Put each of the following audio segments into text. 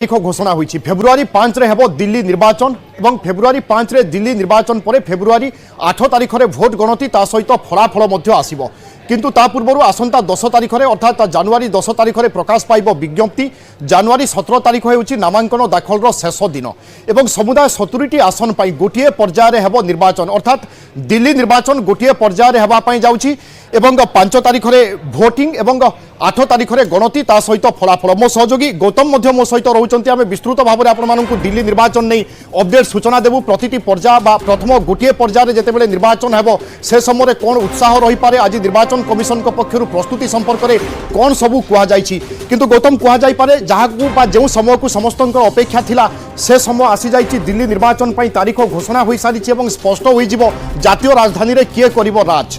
तारीख घोषणा होईछि फेब्रुआरी 5 रे हेबो दिल्ली निर्वाचन और फेब्रुआरी 5 रे दिल्ली निर्वाचन पर फेब्रुआरी 8 तारीख रे भोट गणति ता सहित फलाफल मध्य आसीबो किंतु ता पूर्व आसंता 10 तारीख रे अर्थात जनवरी 10 तारीख रे प्रकाश पाइबो विज्ञप्ति। जनवरी 17 तारीख होउछि नामांकन दाखल रो शेष दिन एवं समुदाय 70टी आसन पाई गोटिए पर्याय रे हेबो निर्वाचन अर्थात दिल्ली निर्वाचन गोटिए पर्याय रे हेबा पाई जाउछि एवं 5 तारीख रे भोटिंग एवं 8 तारीख रे गणति ता सहित फलाफल। मो सहयोगी गौतम मध्य मो सहित रहउचंती आमे विस्तृत भाव में आपको दिल्ली निर्वाचन नहीं अपडेट सूचना देबू प्रतिटी पर्याय बा प्रथम गोटे पर्याय रे जेतेबेले निर्वाचन हेबो से समय कौन उत्साह रही पारे आज निर्वाचन कमिशन पक्षर प्रस्तुति संपर्क में कौन सबू कहुई किंतु गौतम कहुई जहाँ जो समय को समस्त अपेक्षा थिला से समय आसी जाइए दिल्ली निर्वाचन पर तारीख घोषणा हो सारी स्पष्ट हो जातीय राजधानी रे किए करिवो राज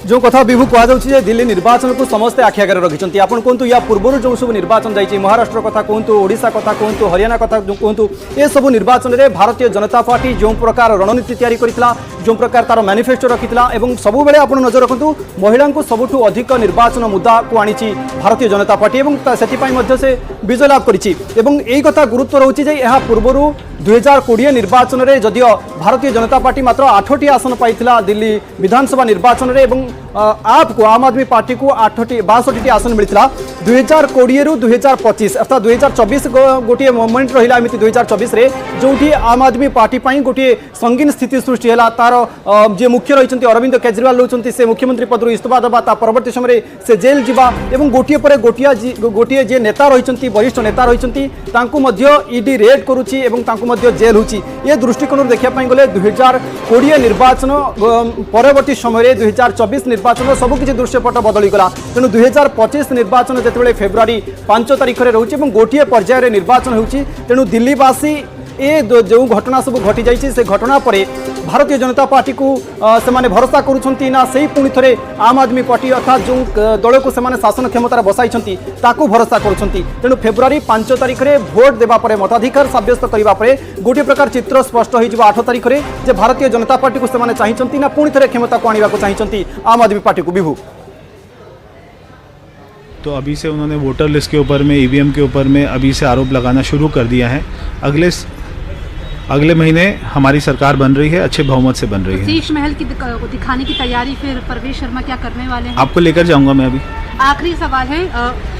जो कथा विभू कहुचे दिल्ली निर्वाचन को समस्ते आखि आगे रखिंट आपन कहतु या पूर्व जो सब निर्वाचन जाइए महाराष्ट्र कथा कहतु ओडिशा कथा कहतु हरियाणा कथा कहतु ए सब निर्वाचन में भारतीय जनता पार्टी जो प्रकार रणनीति तैयारी करथिला जो प्रकार तार मैनिफेस्टो रखिथिला एवं सबु बेले आपन नजर रखंतु महिला को सबुठु अधिक निर्वाचन मुद्दा को आनी भारतीय जनता पार्टी एवं सेतिपाई मध्य से विजय लाभ करिछि एवं एई कथा गुरुत्व रहउछि जे एहा पूर्वरु 2020 निर्वाचन में जदियो भारतीय जनता पार्टी मात्र 8टी आसन पाइथिला दिल्ली विधानसभा निर्वाचन में एवं आपको आम आदमी पार्टी को 62टी आसन मिलता 2020 रु 2025 अर्थात 2024 गोटे मोमेंट रहा एमती 2024 रे जो आम आदमी पार्टी पर गोटे संगीन स्थिति सृष्टि है तार जे मुख्य रही अरविंद केजरीवाल रोचे से मुख्यमंत्री पद इस्तीफा देवा परवर्ती समय से जेल जावा और गोटे पर गोटे जे नेता रही वरिष्ठ नेता रही ईडी रेड करुच्ची जेल हो दृष्टिकोण देखापी गले 2020 निर्वाचन परवर्ती समय 2024 निर्वाचन सबकि दृश्यपट बदलीगला तेणु 2025 निर्वाचन जिते फेब्रुआरी 5 तारीख में रोचे गोटे पर्यायर निर्वाचन होची तेणु दिल्लीवासी ए जो घटना सब घटी जाइए से घटना पर भारतीय जनता पार्टी को से माने भरोसा करुछंती ना सही पुणी थे आम आदमी पार्टी अर्थात जो दल को से शासन क्षमतार बसाई ताकू भरोसा करुछंती तेणु फेब्रुआरी 5 तारीख में भोट देवा परे मताधिकार सब्यस्त करबा परे गोटे प्रकार चित्र स्पष्ट हो 8 तारीख में जे भारतीय जनता पार्टी को से चाहिए ना पुणी थे क्षमता को आने को चाहिए आम आदमी पार्टी को विभू। तो अभी से उन्होंने वोटर लिस्ट के ऊपर में ईवीएम के ऊपर में अभी से आरोप लगाना शुरू कर दिया है। अगले महीने हमारी सरकार बन रही है, अच्छे बहुमत से बन रही है। शीश महल की दिखाने की तैयारी फिर परवेश शर्मा क्या करने वाले हैं? आपको लेकर जाऊंगा मैं अभी। आखिरी सवाल है,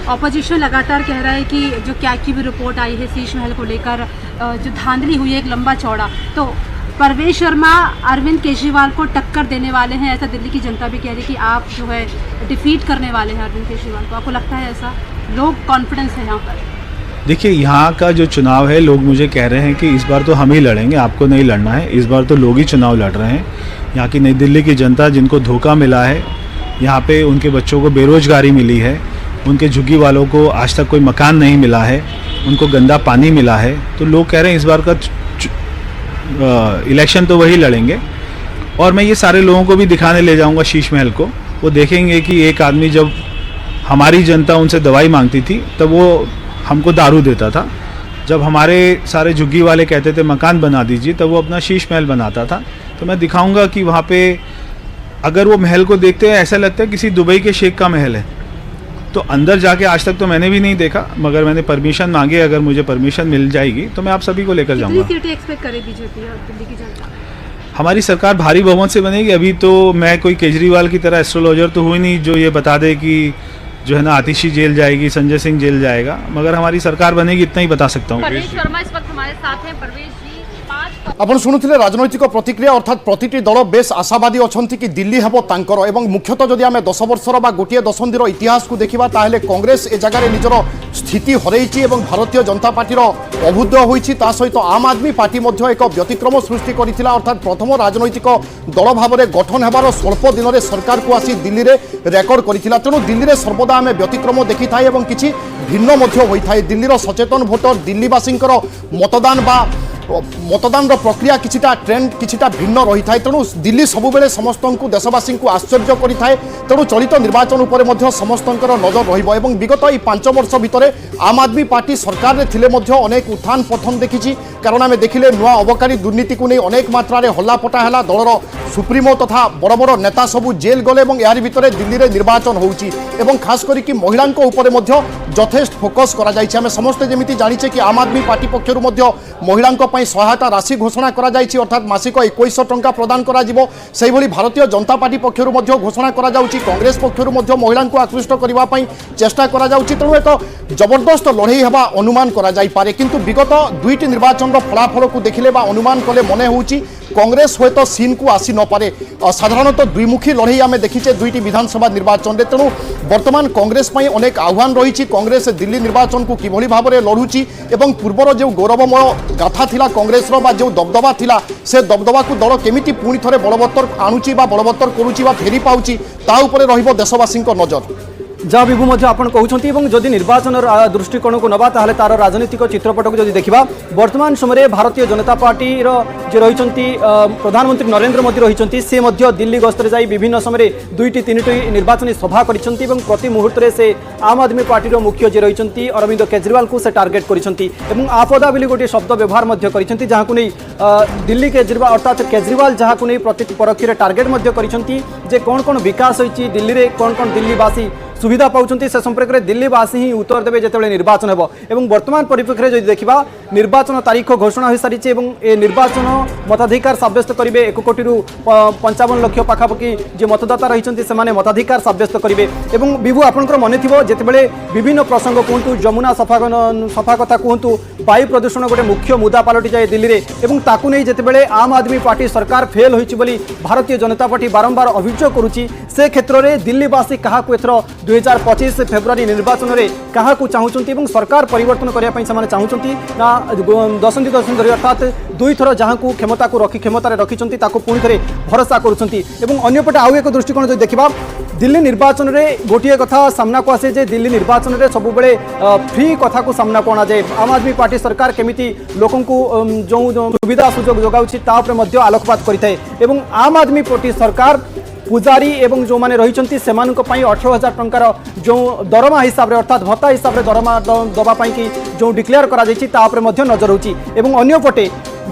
ऑपोजिशन लगातार कह रहा है कि जो क्या की भी रिपोर्ट आई है शीश महल को लेकर जो धांधली हुई है एक लंबा चौड़ा, तो परवेश शर्मा अरविंद केजरीवाल को टक्कर देने वाले हैं, ऐसा दिल्ली की जनता भी कह रही है कि आप जो है डिफीट करने वाले हैं अरविंद केजरीवाल को। आपको लगता है ऐसा? लोग कॉन्फिडेंस है यहाँ पर? देखिए, यहाँ का जो चुनाव है, लोग मुझे कह रहे हैं कि इस बार तो हम ही लड़ेंगे, आपको नहीं लड़ना है। इस बार तो लोग ही चुनाव लड़ रहे हैं। यहाँ की नई दिल्ली की जनता जिनको धोखा मिला है, यहाँ पे उनके बच्चों को बेरोजगारी मिली है, उनके झुग्गी वालों को आज तक कोई मकान नहीं मिला है, उनको गंदा पानी मिला है, तो लोग कह रहे हैं इस बार का इलेक्शन तो वही लड़ेंगे। और मैं ये सारे लोगों को भी दिखाने ले जाऊँगा शीश महल को। वो देखेंगे कि एक आदमी जब हमारी जनता उनसे दवाई मांगती थी तब वो हमको दारू देता था, जब हमारे सारे झुग्गी वाले कहते थे मकान बना दीजिए तब वो अपना शीश महल बनाता था। तो मैं दिखाऊंगा कि वहाँ पे अगर वो महल को देखते हैं ऐसा लगता है किसी दुबई के शेख का महल है। तो अंदर जाके आज तक तो मैंने भी नहीं देखा, मगर मैंने परमिशन मांगी, अगर मुझे परमिशन मिल जाएगी तो मैं आप सभी को लेकर जाऊँगा। एक्सपेक्ट करे बीजेपी और दिल्ली की जनता? हमारी सरकार भारी बहुमत से बनेगी। अभी तो मैं कोई केजरीवाल की तरह एस्ट्रोलॉजर तो हुई नहीं जो ये बता दे कि जो है ना आतिशी जेल जाएगी, संजय सिंह जेल जाएगा, मगर हमारी सरकार बनेगी इतना ही बता सकता हूँ। परवेश शर्मा इस वक्त हमारे साथ हैं। परवेश जी, आपण शुणुथिले राजनैतिक प्रतिक्रिया अर्थात प्रतिटी दल बेस आशावादी अछंती कि दिल्ली हेबो तांकर एवं मुख्यतः जदि आमे 10 वर्षर बा गोटिए दशंधिर इतिहास को देखिबा ताहेले कांग्रेस ए जगह निजर स्थिति हरैछि एवं भारतीय जनता पार्टी अभुद्य होईछि। ता सहित आम आदमी पार्टी मध्य एक व्यतिक्रम सृष्टि करिथिला अर्थात प्रथम राजनैतिक दल भाव में गठन हेबार स्वल्प दिन में सरकार को आसी दिल्ली रे रेकर्ड करिथिला। तेणु दिल्ली रे सर्वदा आमे व्यतिक्रम देखि थाए एवं किछि भिन्न मध्य होई थाए। दिल्लीर सचेतन भोटर दिल्लीवासींकर मतदान प्रक्रिया किछिटा ट्रेंड किछिटा भिन्न रही थाए। तेणु दिल्ली सबुबेले समस्त देशवासी को आश्चर्य करिथाए। तेणु चलित निर्वाचन उपर मध्य समस्तंकर नजर रहिबो एवं विगत ई 5 वर्ष भितरे आम आदमी पार्टी सरकार रे थिले मध्य अनेक उत्थान पतन देखिछि। कारण आमे देखिले नुआ अबकारी दुर्नीति को नहीं अनेक मात्रा रे हल्लापटा हैला, दलर सुप्रीमो तथा बड़ बड़ नेता सबू जेल गले और यार भितर दिल्ली में निर्वाचन होउची एवं खास करी महिला यथेष्ट फोकस करा जायछि। आमे समस्त जमिति जानिचे कि आम आदमी पार्टी पक्षरु मध्य महिलांको पई सहायता राशि घोषणा करा जायछि अर्थात मासिक 2100 टंका प्रदान करा जिवो। सेहि भली भारतीय जनता पार्टी पक्षरु मध्य घोषणा करा जाउछि। कांग्रेस पक्षरु मध्य महिलांको आकृष्ट करबा पई चेष्टा करा जाउछि। तेणु एक जबरदस्त लड़ाई हेबा अनुमान करा जाई पारे किंतु विगत दुईटी निर्वाचन फलाफल को देखिले बा अनुमान कले मने होउछि कांग्रेस हयत सीन को आसी न पारे। साधारणतः द्विमुखी लड़ाई आमे देखिचे दुईटी विधानसभा निर्वाचन रे। तेणु वर्तमान कांग्रेस पई अनेक आह्वान रही। कांग्रेस दिल्ली निर्वाचन को किभली भाबरे लढुची एवं पूर्वर जो गौरवमय गाथा थिला कांग्रेस रो बा जो दबदबा थिला से दबदबा को दल केमिति पुणी थरे बलवत्तर आणुची बा बलवत्तर करूची बा फेरी पाउची ता उपरे रहिबो देशवासी नजर। जहाँ विभू आपण कहते जदि निर्वाचन दृष्टिकोण को नवा ताहले तार राजनीतिक चित्रपट को जदि देखा वर्तमान समय भारतीय जनता पार्टी जो रही प्रधानमंत्री नरेंद्र मोदी रही से दिल्ली गस्तर जाई विभिन्न समय दुईटी तीनिटी निर्वाचन सभा करती प्रति मुहूर्त से आम आदमी पार्टी मुख्य जी रही अरविंद केजरीवाल को से टार्गेट करती आपदा बोली गोटे शब्द व्यवहार करती जहाँ को नहीं दिल्ली केजरीवाल अर्थात केजरीवाल जहाँ को नहीं प्रति परोक्ष टार्गेट करती जे कौन कौन विकास होती दिल्ली में कौन कौन दिल्लीवासी सुविधा पाउछंती से संपर्क में दिल्लीवासी ही उत्तर देवे जिते निर्वाचन हेबो। एवं वर्तमान परिप्रेक्षी में जदि देखा निर्वाचन तारीख घोषणा हो सारी ए निर्वाचन मताधिकार सब्यस्त करेंगे 1 कोटी 55 लाख पाखापाखि जो मतदाता रही से मताधिकार सब्यस्त करेंगे। एवं विभू आपंकर मन थो जितेबाला विभिन्न प्रसंग कहतु जमुना सफा कथा कहतु वायु प्रदूषण गोटे मुख्य मुद्दा पलटि जाए दिल्ली में एवं ताकू नहीं जितेबाला आम आदमी पार्टी सरकार फेल होइछि बोली भारतीय जनता पार्टी बारंबार अभियोग करुच्ची से क्षेत्र में दिल्लीवासी क्या एथर 2025 फेब्रुआरी निर्वाचन में क्या चाहूँगी सरकार परिवर्तन करने चाहूँगी ना दशंधि धरी अर्थात दुई थर जहाँ को क्षमता को रखी क्षमतार रखिंट पुणी थे भरोसा करपटे आउ एक दृष्टिकोण जो देखा दिल्ली निर्वाचन में गोटे कथा सामना को आसे जे दिल्ली निर्वाचन में सब बड़े फ्री कथा को सामना को आए आम आदमी पार्टी सरकार केमिति लोकों को जो सुविधा सुजोग जोगाउछि आलोकपात करिथाए एवं आम आदमी पार्टी सरकार पुजारी एवं जो माने रही से 18,000 टंकार जो दरमा हिसाब से अर्थात भत्ता हिसाब से दरमा दवापाई कि जो डिक्लेयर कर नजर होची एवं अन्यपटे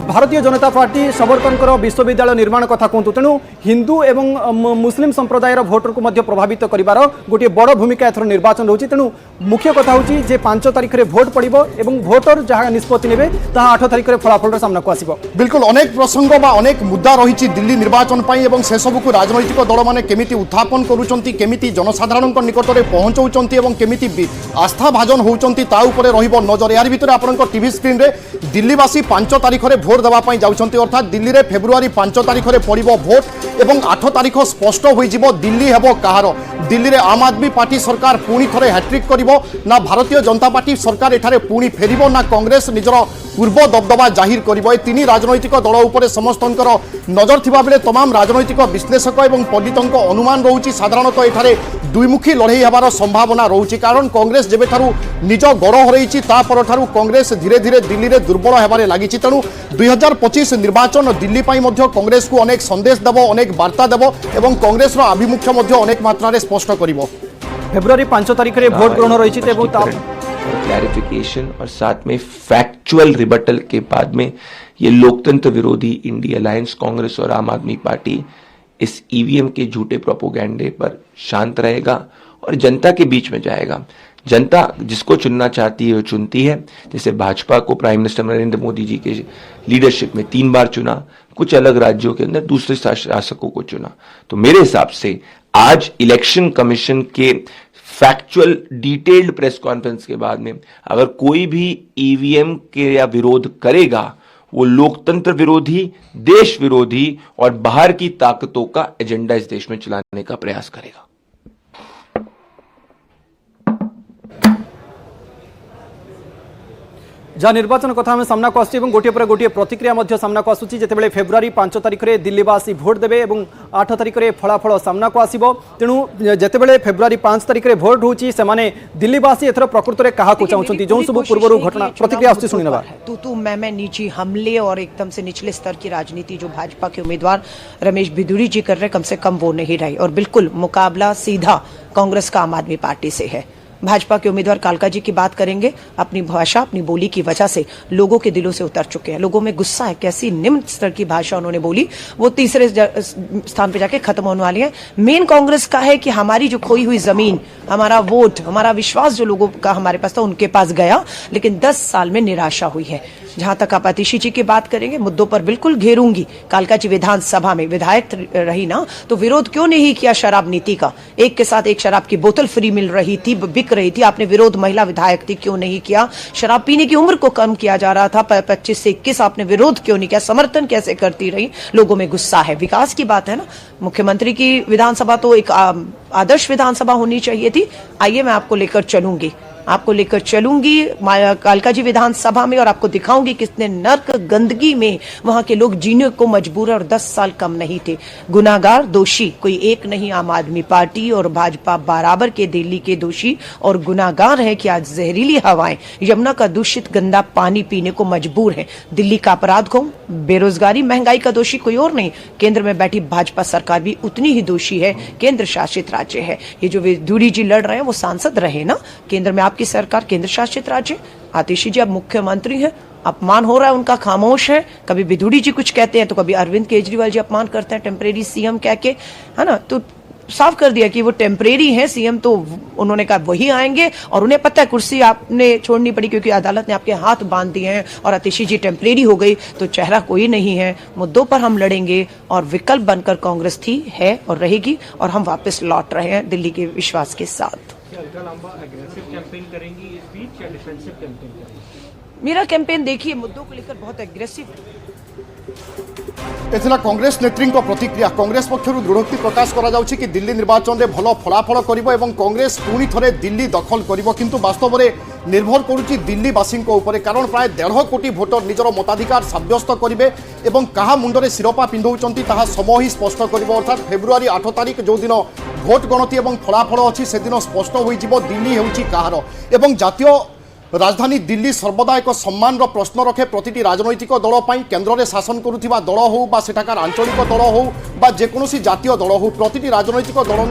भारतीय जनता पार्टी सबरकनकर विश्वविद्यालय निर्माण कथा कहतु तेणु हिंदू एवं मुस्लिम संप्रदायर भोटर को प्रभावित कर गोटे बड़ भूमिका एथर निर्वाचन रोचे। तेणु मुख्य कथा होची जे 5 तारिख में भोट पड़िबो एवं भोटर जहाँ निष्पत्ति नेबे ताहा 8 तारिख में फलाफल सामना को आसिबो। बिल्कुल अनेक प्रसंग बा अनेक मुद्दा रही दिल्ली निर्वाचन पाई एवं से सब को राजनैतिक दल माने केमिति उत्थापन करूचंती केमिति जनसाधारण निकट में पहुंचाउचंती एवं केमिति आस्था भाजन होउचंती ता उपरे रहिबो नजर। यार भितर आपनकर टीवी स्क्रीन रे दिल्लीवासी 5 तारिख में भोट देवाई जाउछंती अर्थात दिल्ली में फेब्रुआरी 5 तारिख में पड़िबो भोट एवं 8 तारिख स्पष्ट होइजिबो दिल्ली हेबो कहार। दिल्ली में आम आदमी पार्टी सरकार पुणी थरे हैट्रिक करिबो ना भारतीय जनता पार्टी सरकार एठारे पुणी फेरिबो ना कांग्रेस निजर पूर्व दबदबा जाहिर करिबो। ए तीन राजनैतिक दल उपरे समस्तंकर नजर थिबा बेले तमाम राजनैतिक विश्लेषक एवं पंडितंक अनुमान रहुछि साधारणतः एठारे दुईमुखी लड़ाई हेबार संभावना रहुछि कारण कांग्रेस जेबेठारु निज गड़ हरैछि ता परठारु कांग्रेस धीरे धीरे दिल्ली में दुर्बल हेबारे लागिछि। तेणु 2025 निर्वाचन दिल्ली पाई मध्य कांग्रेस को अनेक संदेश देव अनेक वार्ता देव एवं कांग्रेस आभिमुख्य मध्य अनेक मात्रा स्पष्ट करिबो। फेब्रुआरी 5 तारिख में भोट ग्रहण रही क्लैरिफिकेशन और साथ में फैक्चुअल रिबटल के बाद में ये लोकतंत्र विरोधी इंडिया अलायंस कांग्रेस और आम आदमी पार्टी इस ईवीएम के झूठे प्रोपोगंडे पर शांत रहेगा और जनता के बीच में जाएगा। जनता जिसको चुनना चाहती है वो चुनती है। जैसे भाजपा को प्राइम मिनिस्टर नरेंद्र मोदी जी के लीडरशिप में 3 बार चुना, कुछ अलग राज्यों के अंदर दूसरे शासकों को चुना। तो मेरे हिसाब से आज इलेक्शन कमीशन के फैक्चुअल डिटेल्ड प्रेस कॉन्फ्रेंस के बाद में अगर कोई भी ईवीएम के या विरोध करेगा वो लोकतंत्र विरोधी, देश विरोधी और बाहर की ताकतों का एजेंडा इस देश में चलाने का प्रयास करेगा। जहाँ निर्वाचन कथा में सामना को आसुची गोटे पर गोटे प्रतिक्रिया सामना को आसुची जितेबाला फेब्रुआरी 5 तारिख में दिल्लीवासी भोट देवे और 8 तारिख में फलाफल सामना को आसिबो। तेणु जितेबाला फेब्रुआरी 5 तारिख में भोट होची से माने दिल्लीवासी एथर प्रकृत में क्या चाहते जो सब पूर्व घटना प्रतिक्रिया आसुची सुनी नबा तू मैं निजी हमले और एकदम से निचले स्तर की राजनीति जो भाजपा के उम्मीदवार रमेश बिधूरी जी कर रहे कम से कम वो नहीं रही और बिल्कुल मुकाबला सीधा कांग्रेस का आम आदमी पार्टी से है। भाजपा के उम्मीदवार कालका जी की बात करेंगे। अपनी भाषा, अपनी बोली की वजह से लोगों के दिलों से उतर चुके हैं। लोगों में गुस्सा है, कैसी निम्न स्तर की भाषा उन्होंने बोली, वो तीसरे स्थान पे जाके खत्म होने वाली है। मेन कांग्रेस का है कि हमारी जो खोई हुई जमीन, हमारा वोट, हमारा विश्वास जो लोगों का हमारे पास था उनके पास गया, लेकिन 10 साल में निराशा हुई है। जहां तक आप आतिशी जी की बात करेंगे, मुद्दों पर बिल्कुल घेरूंगी। कालका जी विधानसभा में विधायक रही ना, तो विरोध क्यों नहीं किया शराब नीति का? एक के साथ एक शराब की बोतल फ्री मिल रही थी, बिक रही थी, आपने विरोध, महिला विधायक थी, क्यों नहीं किया? शराब पीने की उम्र को कम किया जा रहा था 25 से 21, आपने विरोध क्यों नहीं किया? समर्थन कैसे करती रही? लोगों में गुस्सा है। विकास की बात है ना, मुख्यमंत्री की विधानसभा तो एक आदर्श विधानसभा होनी चाहिए थी। आइए मैं आपको लेकर चलूंगी कालका जी विधानसभा में, और आपको दिखाऊंगी कितने नर्क गंदगी में वहां के लोग जीने को मजबूर है, और 10 साल कम नहीं थे। गुनाहगार, दोषी कोई एक नहीं, आम आदमी पार्टी और भाजपा बराबर के दिल्ली के दोषी और गुनाहगार है कि आज जहरीली हवाएं, यमुना का दूषित गंदा पानी पीने को मजबूर है। दिल्ली का अपराध कौन? बेरोजगारी, महंगाई का दोषी कोई और नहीं, केंद्र में बैठी भाजपा सरकार भी उतनी ही दोषी है। केंद्र शासित राज्य है। ये जो विधुड़ी जी लड़ रहे हैं वो सांसद रहे ना, केंद्र में की सरकार, केंद्र शासित राज्य। आतिशी जी अब मुख्यमंत्री हैं, अपमान हो रहा है उनका, खामोश है। कभी विधुड़ी जी कुछ कहते हैं तो कभी अरविंद केजरीवाल जी अपमान करते हैं टेम्परेरी सीएम कह के, है ना। तो साफ कर दिया कि वो टेम्परेरी है सीएम, तो उन्होंने कहा वही आएंगे, और उन्हें पता है कुर्सी आपने छोड़नी पड़ी क्योंकि अदालत ने आपके हाथ बांध दिए हैं, और आतिशी जी टेम्परेरी हो गई तो चेहरा कोई नहीं है। मुद्दों पर हम लड़ेंगे, और विकल्प बनकर कांग्रेस थी, है और रहेगी, और हम वापस लौट रहे हैं दिल्ली के विश्वास के साथ। मेरा कैंपेन देखिए मुद्दों को लेकर बहुत एग्रेसिव एथिला कांग्रेस नेत्री प्रतिक्रिया। कांग्रेस पक्षर दृढ़ोक्ति प्रकाश करा जाउछि कि दिल्ली निर्वाचन में भल फलाफल करिवो एवं कांग्रेस पुणी थरे दिल्ली दखल करिवो, किंतु वास्तव में निर्भर करुच्ची दिल्लीवासी उपरे, कारण प्राय 1.5 कोटी भोटर निजर मताधिकार सब्यस्त करेंगे और क्या मुंडे शिरोपा पिंधाउछंती ताहा समय ही स्पष्ट करिवो। अर्थात फेब्रुआरी 8 तारिख जो दिन भोट गणति और फलाफल अच्छी से दिन स्पष्ट हो दिल्ली होउछि काहार। एवं जातीय राजधानी दिल्ली सर्वदा एक सम्मान प्रश्न रखे प्रतिटी राजनैतिक दल पर, केन्द्र में शासन करुवा दल हो बा सेठाकार आंचलिक दल हो बा जेकोसी जातीय दल हो, प्रतिटी राजनैतिक दलों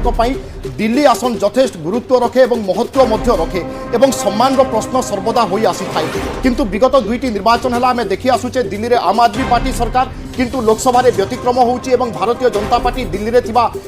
दिल्ली आसन यथेष्ट गुरुत्व रखे और महत्व रखे और सम्मान प्रश्न सर्वदा हो आसी थाए। किंतु विगत 2टी निर्वाचन है आम देखी आसुचे दिल्ली में आम आदमी पार्टी सरकार, किंतु लोकसभा व्यतिक्रम होउछि एवं भारतीय जनता पार्टी दिल्ली में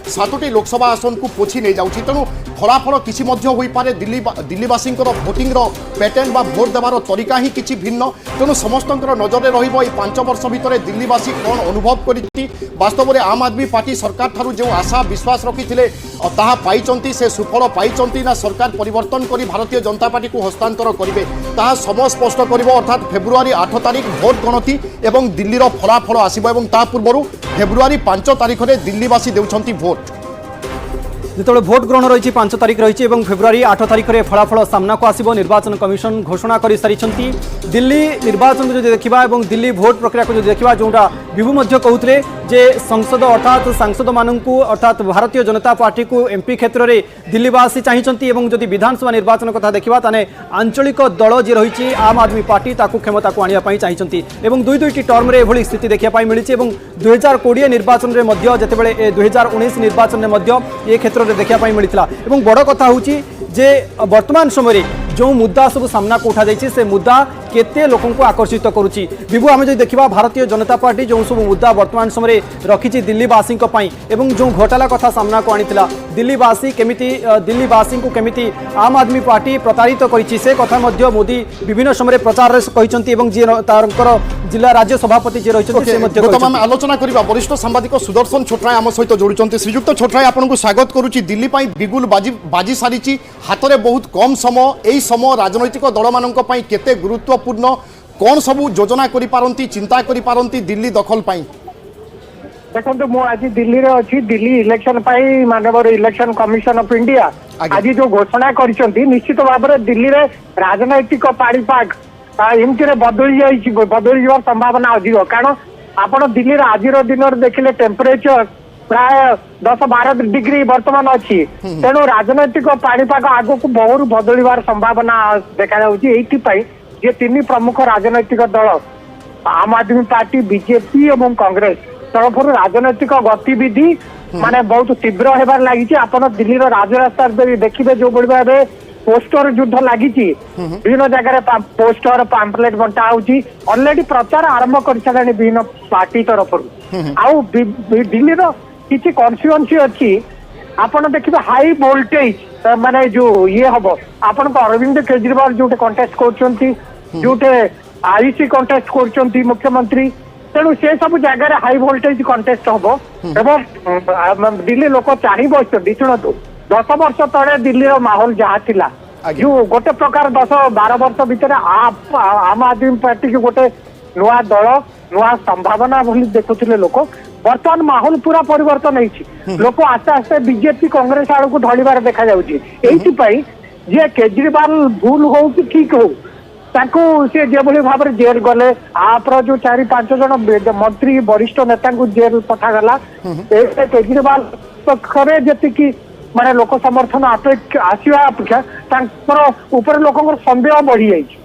7टी लोकसभा आसन को पोछि नहीं जाउछि। तेणु फलाफल किछि मध्य होई पारे, दिल्लीवासी भोटिंग पैटर्न बा भोट देवार तरीका ही किछि भिन्न। तेणु समस्त नजर में रहिबो 5 वर्ष भितर दिल्लीवासी कौन अनुभव करिछि। वास्तव में आम आदमी पार्टी सरकार ठारू जो आशा विश्वास रखिथिले ताहा पाइचंती, से सुफल पाइचंती ना सरकार परिवर्तन करी भारतीय जनता पार्टी को हस्तांतर करिवे, ताहा समय स्पष्ट करिवो। अर्थात फेब्रुआरी 8 तारिख भोट गणति एवं दिल्लीर फलाफल आसिबो एवं ता पूर्व फेब्रुआरी 5 तारिख में दिल्लीवासी देउछंती भोट। जो भोट ग्रहण रही 5 तारिख रही फेब्रुआरी 8 तारिख में फलाफल सामना को आसो। निर्वाचन कमिशन घोषणा कर सारी दिल्ली निर्वाचन को जो देखा और दिल्ली भोट प्रक्रिया को जो देखा, जोटा विभू कहते जे संसद अर्थात सांसद मानू अर्थात भारतीय जनता पार्टी को एमपी क्षेत्र में दिल्लीवासी चाहिए, और जदि विधानसभा निर्वाचन कथा देखा ताने आंचलिक दल जी रही आम आदमी पार्टी क्षमता को आने चाहिए, और 2-2टी टर्म रे एभली स्थिति देखा मिली। 2020 निर्वाचन में जितेबाला 2019 निर्वाचन में ये क्षेत्र में देखा मिलता। बड़ कथा हूँ जे वर्तमान समय जो मुद्दा सब सामना को उठा जाइए से मुद्दा केते लोकों को आकर्षित करुच्ची। विभू आम जो देखा भारतीय जनता पार्टी जो सब मुद्दा वर्तमान समय रखी दिल्लीवासी एवं जो घोटाला कथा सामना को आनीला, दिल्लीवासी केमिति दिल्लीवासी को केमिति आम आदमी पार्टी प्रतारित करिछि से कथा मध्य मोदी विभिन्न समय प्रचार कहते, जी जिला राज्य सभापति जी रही आलोचना करबा। वरिष्ठ सांबादिक सुदर्शन छोटराय आम सहित जोड़ुचंती। श्रीजुक्त छोटराय आपको स्वागत करुच्ची। दिल्ली पाई बिगुल बाजी सारी हाथ में बहुत कम समय, यही समय राजनैतिक दल मान केते गुरुत्वपूर्ण, कौन सबू योजना करि पारंती, चिंता करि पारंती दिल्ली दखल पाई? देखो मु आज दिल्ली रे अछि, दिल्ली इलेक्शन पाई माननीय इलेक्शन कमिशन ऑफ इंडिया आज जो घोषणा करिसंती, निश्चित भाव में दिल्ली रे राजनैतिक पाणीपाग एमती बदली जावार संभावना अधिक। कारण आपण दिल्ली रे आज दिन देखिले टेम्परेचर प्राय 10-12 डिग्री वर्तमान अच्छी, तेणु राजनैतिक पाणीपाग आग को बहुत बदलवार संभावना देखा जाऊँगी। ये 3 प्रमुख राजनैतिक दल आम आदमी पार्टी, बीजेपी और कांग्रेस तरफ राजनैतिक गतिविधि माने बहुत तीव्र होबार लगी। आप दिल्ली राजरास्ता देखिए जो भाव पोस्टर युद्ध लगी विभिन्न जगह पोस्टर पाम्पलेट बंटा होची ऑलरेडी प्रचार आरंभ कर सारे विभिन्न पार्टी तरफ आउ दिल्ली रो किसी कॉन्स्टिट्यूएंसी अच्छी आपण देखिए हाई वोल्टेज माने जो ये हम आपण अरविंद केजरीवाल जो कंटेस्ट कर जोटे आईसी कंटेस्ट कर मुख्यमंत्री तेणु से सब जगह हाई वोल्टेज कंटेस्ट हम एवं दिल्ली लोक चाह बस शुणु 10 वर्ष तले दिल्ली माहौल जहाँ थिला जो गोटे प्रकार 10-12 वर्ष भितर आम आदमी पार्टी की गोटे नुआ दल नुआ संभावना बोली देखुले लोक बर्तमान माहौल पूरा परिवर्तन होती लोक आस्ते आस्ते बीजेपी कांग्रेस आड़ को ढलिबार देखा जाउची जे केजरीवाल भूल हो कि ठीक हो ताकू से जेभली भाव में जेल गले आपर जो 4-5 जन मंत्री वरिष्ठ नेता को जेल पठागला केजरीवाल पक्षरे जी माने लोक समर्थन आसवा अपेक्षा ऊपर लोक संदेह बढ़ी जाइए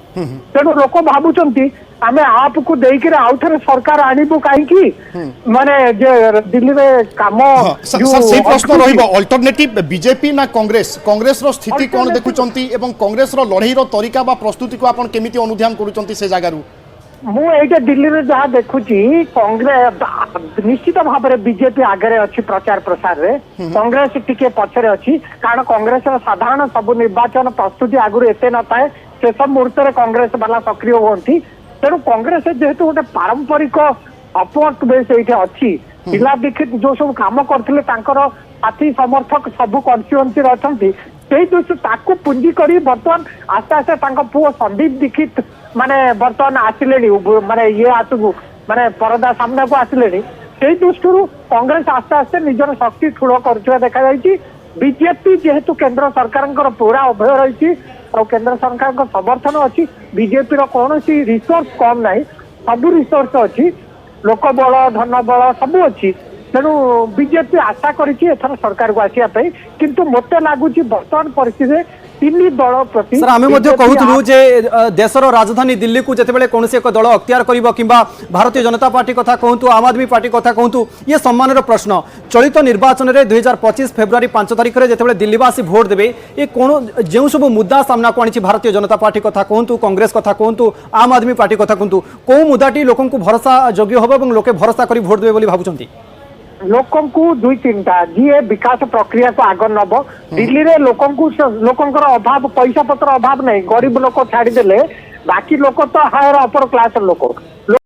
तेणु लोक भावुंट आम आप को देकर आउ थे सरकार आणबू कहीं माने दिल्ली में काम से प्रश्न अल्टरनेटिव बीजेपी ना कांग्रेस कांग्रेस रो स्थिति कौन देखुचंती एवं कांग्रेस रो लड़ाई रो तरीका बा प्रस्तुति को आपण केमिति अनुध्यान करूचंती से जगह मुझे दिल्ली में जहाँ देखुची कांग्रेस निश्चित भाव में बीजेपी आगे अच्छी प्रचार प्रसार रे कांग्रेस टिके पछरे अच्छी कारण कांग्रेस साधारण सब निर्वाचन प्रस्तुति आगुरी एते न थाए से सब मुहूर्त में कांग्रेस वाला सक्रिय होती तेणु कांग्रेस जेहेतु गोटे पारंपरिक अपवर्ट बेस ये अच्छी पिला दीक्षित जो सब कम करते साथी समर्थक सब कन्स्टिट्यूएंसी अच्छा से दृष्टि पुंजी कर बर्तमान आस्ते आस्ते पुओ संदीप दीक्षित माने बर्तमान आसिले माने ये आसू माने परदा सामना को आसिले से दृष्टि कांग्रेस आस्ते आस्ते निजर शक्ति ठूल कर देखा बीजेपी जेहेतु केंद्र सरकार पूरा अभय रही और केंद्र सरकार समर्थन अच्छी बीजेपी कौन रिसोर्स कम ना सब रिसोर्स अच्छी लोक बल धन बल सब अच्छी तेणु बीजेपी आशा कर सरकार को आसापी किंतु मत लगुच बर्तमान परिस्थिति तीन दल प्रति सर आम कहूँ जे देशर राजधानी दिल्ली को जिते कौन एक दल अख्तियार कर भारतीय जनता पार्टी कथा कहतु आम आदमी पार्टी कथा कहतु ये सम्मान प्रश्न चलित निर्वाचन में 2025 फेब्रुआरी 5 तारिख में जिते दिल्लीवासी भोट देवे ये कौन जो सब मुद्दा सामना को आनी भारतीय जनता पार्टी कथा कहतु कांग्रेस कथा कहतु आम आदमी पार्टी कथा कहतु कौ मुद्दाटी लोक भरोसा योग्य हम और लोके भरोसा कर भोट देवे भावुं लोक 2-3टा जी विकास प्रक्रिया को आग नब दिल्ली रे लोकंकर अभाव पैसा पत्र अभाव नहीं गरीब लोक छाड़देले बाकी लोक तो हायर अपर क्लास लोक